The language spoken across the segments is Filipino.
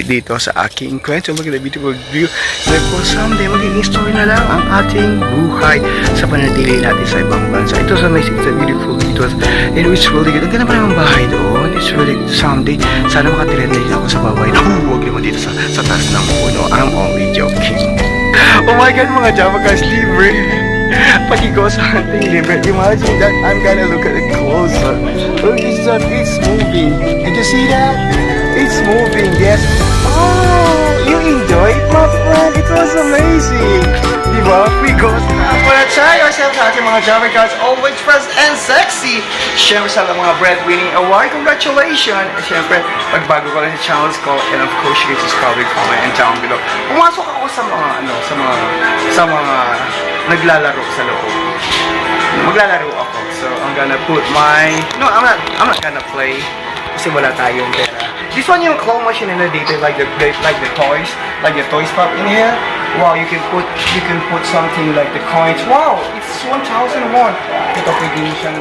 dito sa aking kwento. Maganda beautiful view. Like for someday, magiging story na lang ang ating buhay sa panatili natin sa ibang bansa. It was amazing. It's a beautiful. It was really good. Ang ganda pa naman bahay doon. It's really good. Someday, sana makatira din ako sa bahay. Huwag naman dito sa taas ng puno. I'm only joking. Oh my God, mga Java guys, libre. Pag-go sa hunting libre. Imagine that I'm gonna look at it closer. Look, it's moving. Did you see that? It's moving, yes. Oh, you enjoyed, my friend. It was amazing. Diba? We go. Wanna try ourselves sa ating mga Java guys, always fresh and sexy. Siyempre sa mga breadwinning award, congratulations. Siyempre, pagbago ko lang sa channels ko, and of course, you can subscribe, comment, and down below. Pumasok ako sa mga naglalaro sa loob. Maglalaro ako. So, I'm gonna put my... No, I'm not gonna play. Kasi wala tayong pera. This one yung claw machine in the detail, like the toys. Like the toys pop in here. Wow, you can put something like the coins. Wow, it's 1,000 won. Ito pwede nyo siyang...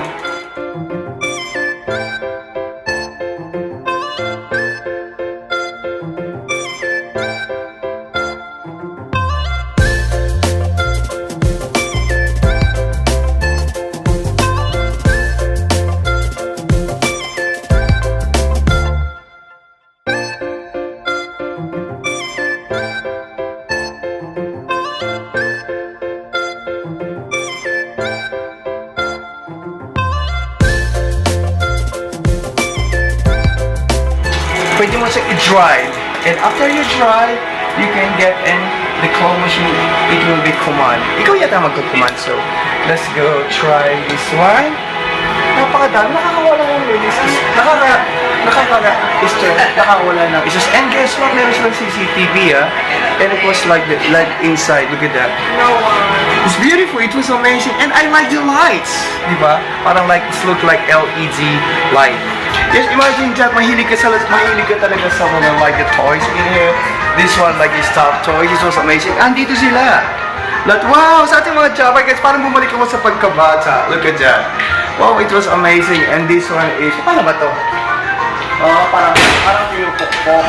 Pwede mo siya i-dry. And after you dry, you can get in the claw machine. It will be command. Ikaw yata magkukuman. So, let's go try this one. Napakadami. Nakakawala ng releases. Nakakawala ng isos. And guess what? Meron silang CCTV, and it was like inside. Look at that. It's beautiful. It was amazing. And I like the lights. Diba? Parang like, it look like LED light. Yes, imagine that mahilig ka talaga sa mga like the toys in here. This one like the stuffed toys. It was amazing. Andito sila. Wow, sa ating mga Java guys, parang bumalik ako sa pagkabata. Look at that. Wow, it was amazing. And this one is, paano ba to? Parang pinupukpok.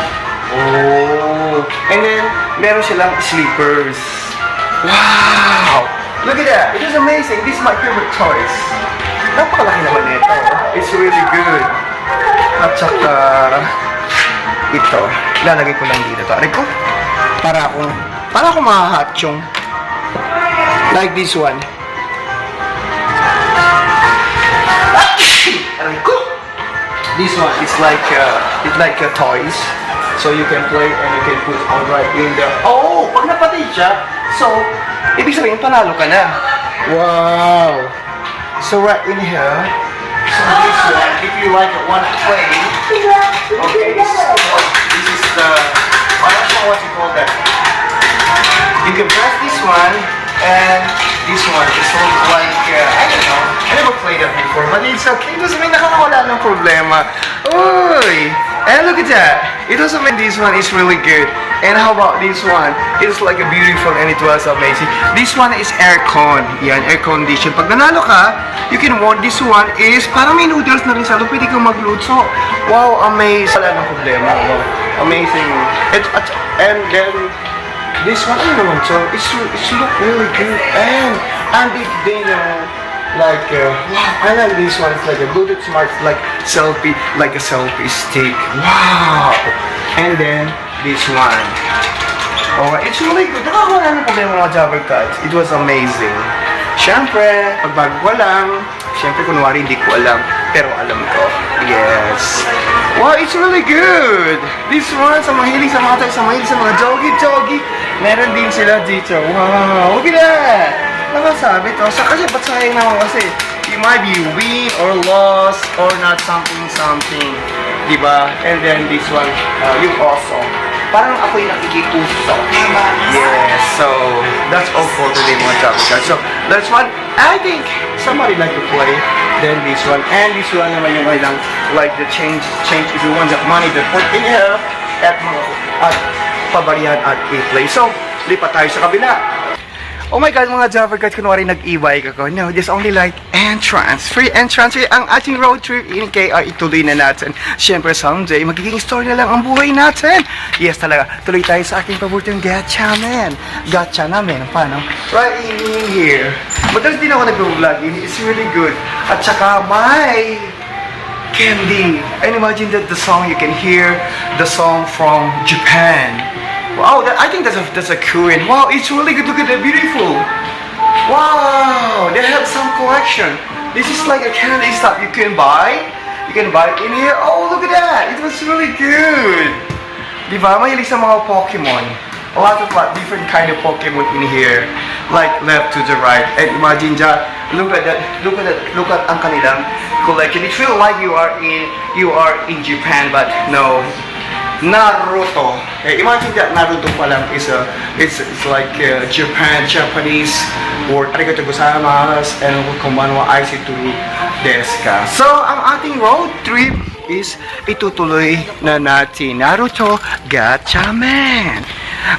Oh. And then, meron silang sleepers. Wow. Look at that. It was amazing. This is my favorite toys. Napakalaki naman nito. It's really good. At saka, ito. Lalagay ko lang dito. Aray ko. Para akong mahahatsyong. Like this one. Aray ko. This one is like toys. So you can play and you can put all right in there. Oh, pag napatay siya, so ibig sabihin panalo ka na. Wow. So right in here. So this one, if you like it, want to play. Okay, this is the. I'm not sure what you call that. You can press this one and this one. It's like I don't know. I never played that before, but it's okay. It doesn't mean nakakawala ng problema. Uy! And look at that. It doesn't mean this one is really good. And how about this one? It's like a beautiful and it was amazing. This one is aircon. Yan, air condition. Pag nanalo ka, you can want this one is parang may noodles na rin sa loob. Pwede kang magluto. Wow, amazing. Wala ng problema. Wow, amazing. And then, this one, ano naman so it's look really good. And they like wow, I like this one. It's like a Bluetooth smart, like a selfie stick. Wow. And then this one. Oh, it's really good. Nakakawala ng problema mga Java cards. It was amazing. Siyempre, pagbago ko lang. Siyempre, kunwari hindi ko alam. Pero alam ko. Yes. Wow, it's really good. This one, sa mahilig sa mga jogi. Meron din sila dito. Wow. Look at that. Nakasabi to. Kasi ba't sayang naman kasi you might be win or lost or not something. Diba? And then this one, yung also. Parang ako'y nakikipuso. Yes. So, that's all for today mga Java guys. So, that's one. I think somebody like to play. Then this one. And this one naman yung lang like the change if you want that money to put in here at pabarihan at i-play. So, lipat tayo sa kabila. Oh my God, mga Java guys, kunwari nag-e-bike ako. No, there's only like entrance. Free entrance. Ang ating road trip in KR, ituloy na natin. Siyempre, someday, magiging story na lang ang buhay natin. Yes, talaga. Tuloy tayo sa aking paboritong gacha, man. Gacha namin. Paano? Right in here. Madalas din ako nag-vlog. It's really good. At saka, may candy. And imagine that the song, you can hear the song from Japan. Wow, I think that's a Korean. Wow, it's really good. Look at that, beautiful. Wow, they have some collection. This is like a candy stuff you can buy. You can buy in here. Oh, look at that. It was really good. Diba? Mahilig sa mga Pokemon. A lot of different kind of Pokemon in here. Like left to the right. And imagine that. Look at that. Look at ang kanilang collection. It feels like you are in Japan, but no. Naruto. Imagine that Naruto pa lang is it's like Japanese word. Arigatou gozaimasu and konbanwa aisitu desu ka. So, ang ating road trip is itutuloy na natin. Naruto Gacha Man.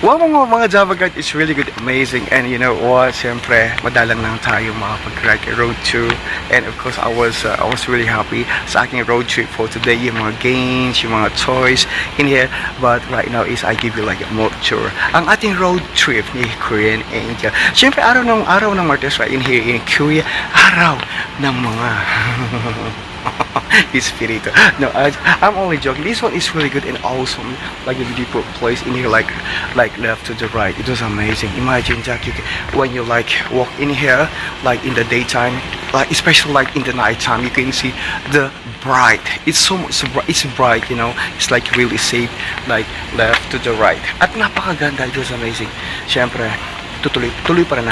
Wow, mga Java guys, it's really good, amazing. And you know what, siyempre, madalang lang tayo makapag-ride road to. And of course, I was really happy sa aking road trip for today. Yung mga games, yung mga toys in here. But right now is I give you like a more tour. Ang ating road trip ni Korean Angel. Siyempre, araw ng Martes right in here in Korea. Araw ng mga Espiritu. No, I'm only joking. This one is really good and awesome. Like a beautiful place in here, like left to the right. It was amazing. Imagine that when you like walk in here, like in the daytime, like especially like in the nighttime, you can see the bright. It's so much bright. It's bright, you know. It's like really safe, like left to the right. At napakaganda. It was amazing. Siyempre, tuloy pa rin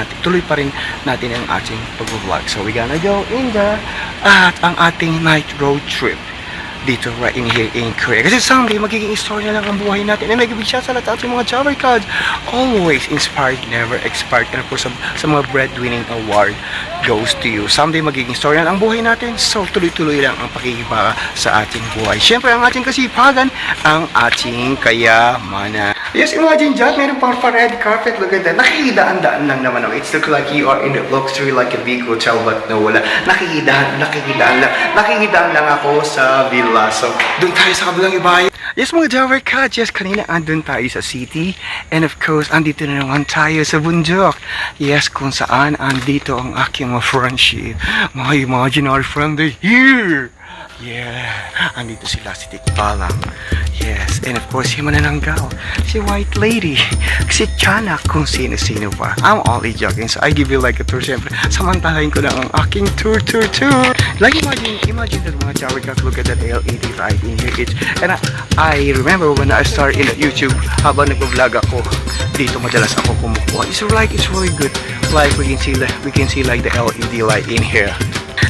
natin ang ating pag-vlog. So we gonna go in the ang ating night road trip dito right in here in Korea. Kasi someday magiging story na lang ang buhay natin. And nag-ibig siya sa lahat ng mga Java cards. Always inspired, never expired. And of course, sa mga breadwinning award goes to you. Someday magiging story na lang ang buhay natin. So tuloy-tuloy lang ang pakikibaka sa ating buhay. Siyempre, ang ating kasipagan, ang ating kayamanan. Yes, imagine dyan, meron pang red carpet. Look at that. Nakikidaan-daan lang naman. It's look like you are in the luxury like a big hotel, but no, wala. Nakikidaan lang ako sa villa. So, doon tayo sa kabilang ibayan. Yes, mga Java Cats. Yes, kanina andun tayo sa city. And of course, andito na naman tayo sa bundok. Yes, kung saan andito ang aking mga friendship. Mga imaginary friend here. Yeah, andito sila si Tikbalang. Yes, and of course, si Manananggal, si White Lady, si Tiana, kung sino-sino pa. I'm only joking, so I give you like a tour. Siyempre, samantalahin ko na ang aking tour. Like, imagine that mga Java Cats, look at that LED right in here. And I remember when I started in YouTube, habang nag-vlog ako, dito madalas ako kumukuha. It's really good. Like, we can see like the LED light in here.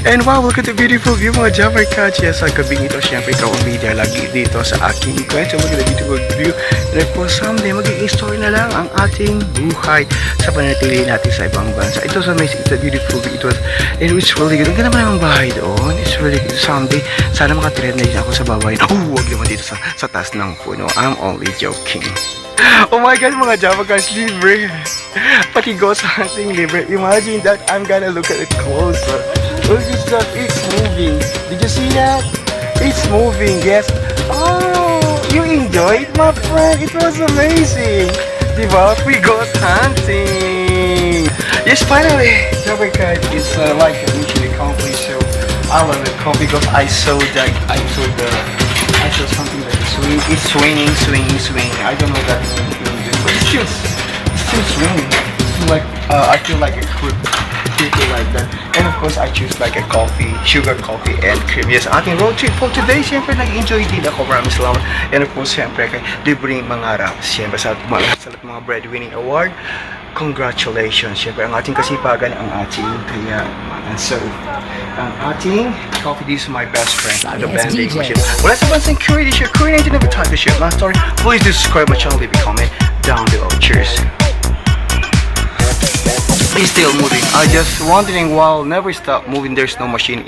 And wow, look at the beautiful view mga Java Cats. Yes, sa gabing ito, syempre ikaw ang media lagi dito sa aking kwento. Look at the beautiful view. And of course, someday magiging story na lang ang ating buhay sa panatili natin sa ibang bansa. It was amazing. It's a beautiful view. It was really good. Ang ganda naman ang bahay doon. It's really good. Someday, sana makatira na ako sa babae. Oh, wag naman dito sa taas ng puno. I'm only joking. Oh my God, mga Java Cats, libre. Pati ghost hunting, libre. Imagine that. I'm gonna look at it closer. Look at that, it's moving. Did you see that? It's moving, yes. Oh, you enjoyed, my friend? It was amazing. Diba? We got hunting. Yes, finally, Java Cat is like a mission accomplished. So I love it because I saw something like swing. It's swinging. I don't know that means, but it's still swinging. It's like I feel like a creep. Like that. And of course, I choose like a coffee, sugar coffee and cream. Yes, ating road trip for today. Siyempre, nag-enjoy din ako. Maraming salamat. And of course, siyempre, kay libreng mangarap. Siyempre, sa mga breadwinning award, congratulations. Siyempre, ang ating kasipagan, ang ating kayamanan. So, ang ating coffee, this is my best friend. The Band-Aid machine. Wala sa bansang Korea, this year, Korean Angel never type the shit. Last story, please do subscribe my channel, leave a comment down below. Cheers. It's still moving. I just wondering, wow, never stop moving. There's no machine.